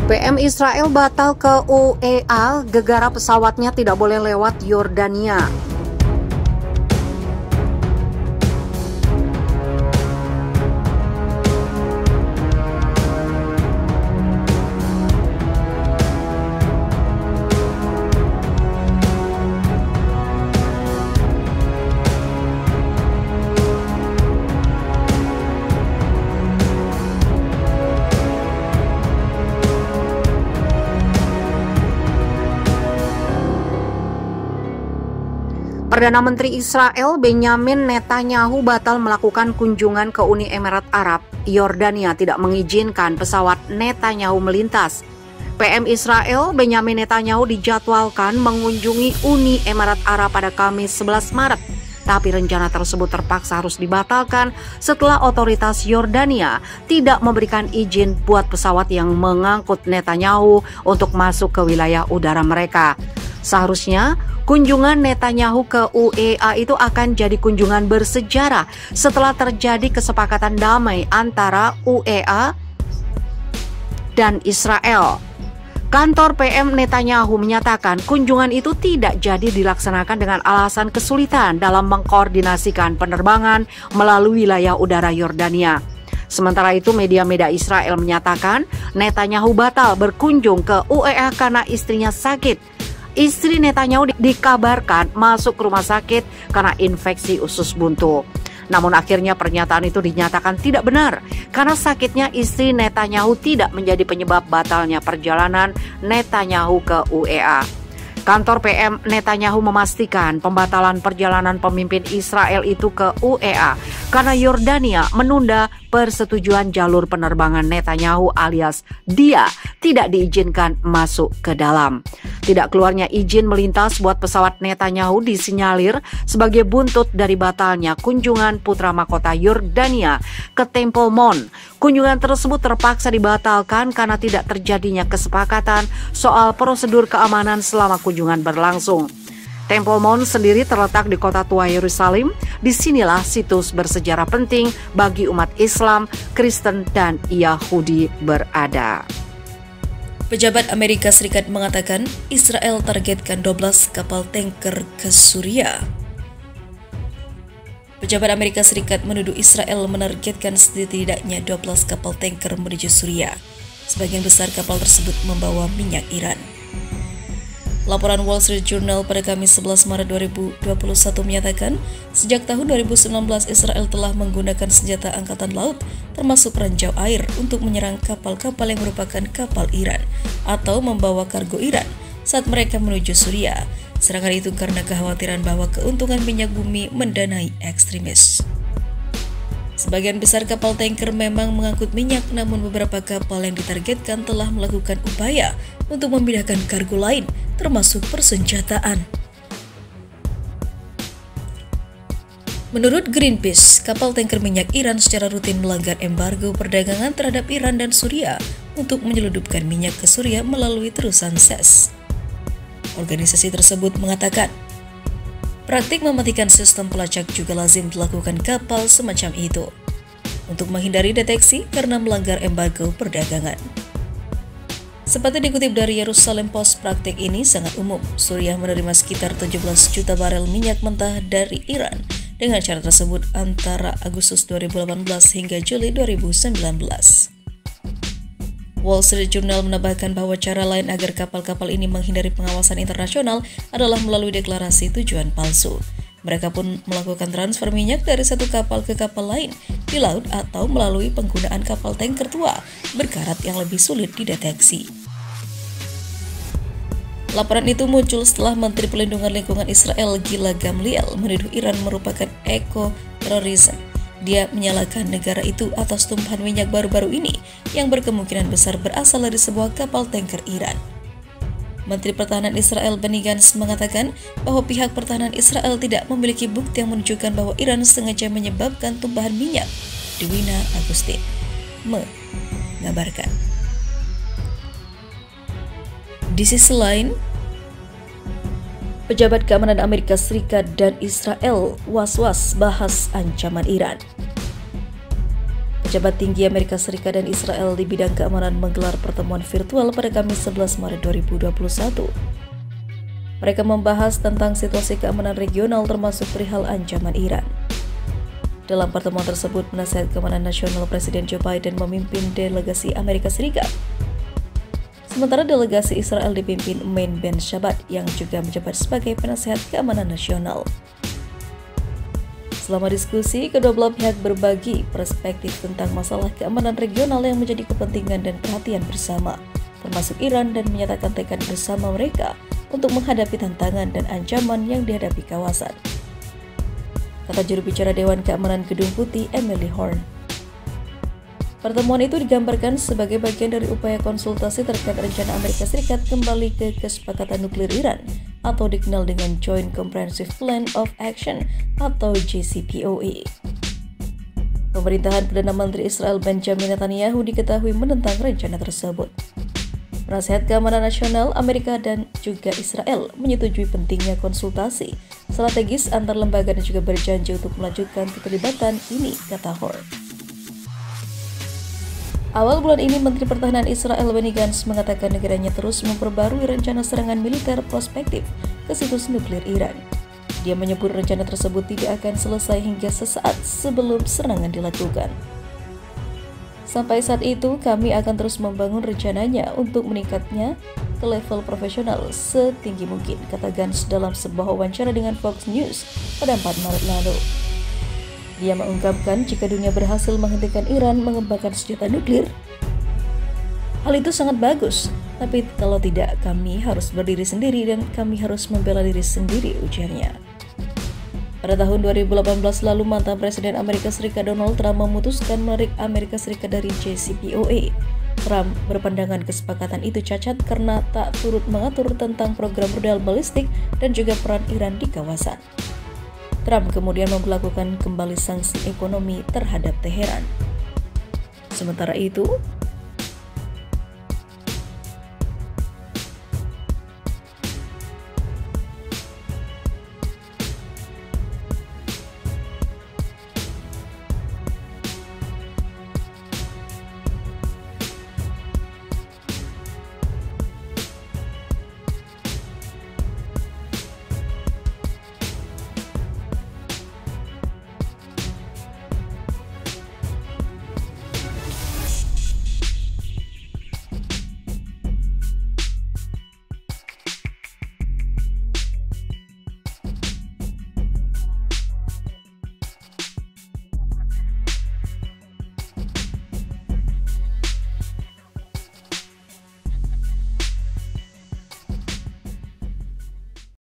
PM Israel batal ke UEA, gegara pesawatnya tidak boleh lewat Yordania. Perdana Menteri Israel Benjamin Netanyahu batal melakukan kunjungan ke Uni Emirat Arab. Yordania tidak mengizinkan pesawat Netanyahu melintas. PM Israel Benjamin Netanyahu dijadwalkan mengunjungi Uni Emirat Arab pada Kamis 11 Maret. Tapi rencana tersebut terpaksa harus dibatalkan setelah otoritas Yordania tidak memberikan izin buat pesawat yang mengangkut Netanyahu untuk masuk ke wilayah udara mereka. Seharusnya kunjungan Netanyahu ke UEA itu akan jadi kunjungan bersejarah setelah terjadi kesepakatan damai antara UEA dan Israel. Kantor PM Netanyahu menyatakan kunjungan itu tidak jadi dilaksanakan dengan alasan kesulitan dalam mengkoordinasikan penerbangan melalui wilayah udara Yordania. Sementara itu, media-media Israel menyatakan Netanyahu batal berkunjung ke UEA karena istrinya sakit. Istri Netanyahu dikabarkan masuk rumah sakit karena infeksi usus buntu. Namun akhirnya pernyataan itu dinyatakan tidak benar karena sakitnya istri Netanyahu tidak menjadi penyebab batalnya perjalanan Netanyahu ke UEA. Kantor PM Netanyahu memastikan pembatalan perjalanan pemimpin Israel itu ke UEA karena Yordania menunda persetujuan jalur penerbangan Netanyahu alias dia tidak diizinkan masuk ke dalam. Tidak keluarnya izin melintas buat pesawat Netanyahu disinyalir sebagai buntut dari batalnya kunjungan putra mahkota Yordania ke Temple Mount. Kunjungan tersebut terpaksa dibatalkan karena tidak terjadinya kesepakatan soal prosedur keamanan selama kunjungan berlangsung. Temple Mount sendiri terletak di kota tua Yerusalem. Disinilah situs bersejarah penting bagi umat Islam, Kristen, dan Yahudi berada. Pejabat Amerika Serikat mengatakan Israel targetkan 12 kapal tanker ke Suriah. Pejabat Amerika Serikat menuduh Israel menargetkan setidaknya 12 kapal tanker menuju Suriah. Sebagian besar kapal tersebut membawa minyak Iran. Laporan Wall Street Journal pada Kamis 11 Maret 2021 menyatakan, sejak tahun 2019 Israel telah menggunakan senjata angkatan laut termasuk ranjau air untuk menyerang kapal-kapal yang merupakan kapal Iran atau membawa kargo Iran saat mereka menuju Suriah. Serangan itu karena kekhawatiran bahwa keuntungan minyak bumi mendanai ekstremis. Sebagian besar kapal tanker memang mengangkut minyak, namun beberapa kapal yang ditargetkan telah melakukan upaya untuk memindahkan kargo lain, termasuk persenjataan. Menurut Greenpeace, kapal tanker minyak Iran secara rutin melanggar embargo perdagangan terhadap Iran dan Suriah untuk menyelundupkan minyak ke Suriah melalui terusan SES. Organisasi tersebut mengatakan, praktik mematikan sistem pelacak juga lazim dilakukan kapal semacam itu untuk menghindari deteksi karena melanggar embargo perdagangan. Seperti dikutip dari Jerusalem Post, praktik ini sangat umum. Suriah menerima sekitar 17 juta barel minyak mentah dari Iran dengan cara tersebut antara Agustus 2018 hingga Juli 2019. Wall Street Journal menambahkan bahwa cara lain agar kapal-kapal ini menghindari pengawasan internasional adalah melalui deklarasi tujuan palsu. Mereka pun melakukan transfer minyak dari satu kapal ke kapal lain di laut atau melalui penggunaan kapal tanker tua berkarat yang lebih sulit dideteksi. Laporan itu muncul setelah Menteri Perlindungan Lingkungan Israel Gila Gamliel menuduh Iran merupakan ekoterorisme. Dia menyalahkan negara itu atas tumpahan minyak baru-baru ini yang berkemungkinan besar berasal dari sebuah kapal tanker Iran. Menteri Pertahanan Israel Benny Gantz mengatakan bahwa pihak pertahanan Israel tidak memiliki bukti yang menunjukkan bahwa Iran sengaja menyebabkan tumpahan minyak. Dewina Agustin mengabarkan. Di sisi lain, pejabat keamanan Amerika Serikat dan Israel was-was bahas ancaman Iran. Pejabat tinggi Amerika Serikat dan Israel di bidang keamanan menggelar pertemuan virtual pada Kamis 11 Maret 2021. Mereka membahas tentang situasi keamanan regional termasuk perihal ancaman Iran. Dalam pertemuan tersebut, penasihat keamanan nasional Presiden Joe Biden memimpin delegasi Amerika Serikat. Sementara delegasi Israel dipimpin Mein Ben Shabbat yang juga menjabat sebagai penasihat keamanan nasional. Selama diskusi, kedua belah pihak berbagi perspektif tentang masalah keamanan regional yang menjadi kepentingan dan perhatian bersama, termasuk Iran, dan menyatakan tekad bersama mereka untuk menghadapi tantangan dan ancaman yang dihadapi kawasan, kata juru bicara Dewan Keamanan Gedung Putih Emily Horn. Pertemuan itu digambarkan sebagai bagian dari upaya konsultasi terkait rencana Amerika Serikat kembali ke kesepakatan nuklir Iran atau dikenal dengan Joint Comprehensive Plan of Action atau JCPOA. Pemerintahan Perdana Menteri Israel Benjamin Netanyahu diketahui menentang rencana tersebut. Penasihat Keamanan Nasional Amerika dan juga Israel menyetujui pentingnya konsultasi strategis antar lembaga dan juga berjanji untuk melanjutkan keterlibatan ini, kata Horn. Awal bulan ini, Menteri Pertahanan Israel Benny Gantz mengatakan negaranya terus memperbarui rencana serangan militer prospektif ke situs nuklir Iran. Dia menyebut rencana tersebut tidak akan selesai hingga sesaat sebelum serangan dilakukan. Sampai saat itu, kami akan terus membangun rencananya untuk meningkatnya ke level profesional setinggi mungkin, kata Gantz dalam sebuah wawancara dengan Fox News pada 4 Maret lalu. Dia mengungkapkan jika dunia berhasil menghentikan Iran mengembangkan senjata nuklir, hal itu sangat bagus, tapi kalau tidak, kami harus berdiri sendiri dan kami harus membela diri sendiri, ujarnya. Pada tahun 2018 lalu, mantan Presiden Amerika Serikat Donald Trump memutuskan menarik Amerika Serikat dari JCPOA. Trump berpandangan kesepakatan itu cacat karena tak turut mengatur tentang program rudal balistik dan juga peran Iran di kawasan. Trump kemudian memperlakukan kembali sanksi ekonomi terhadap Teheran. Sementara itu,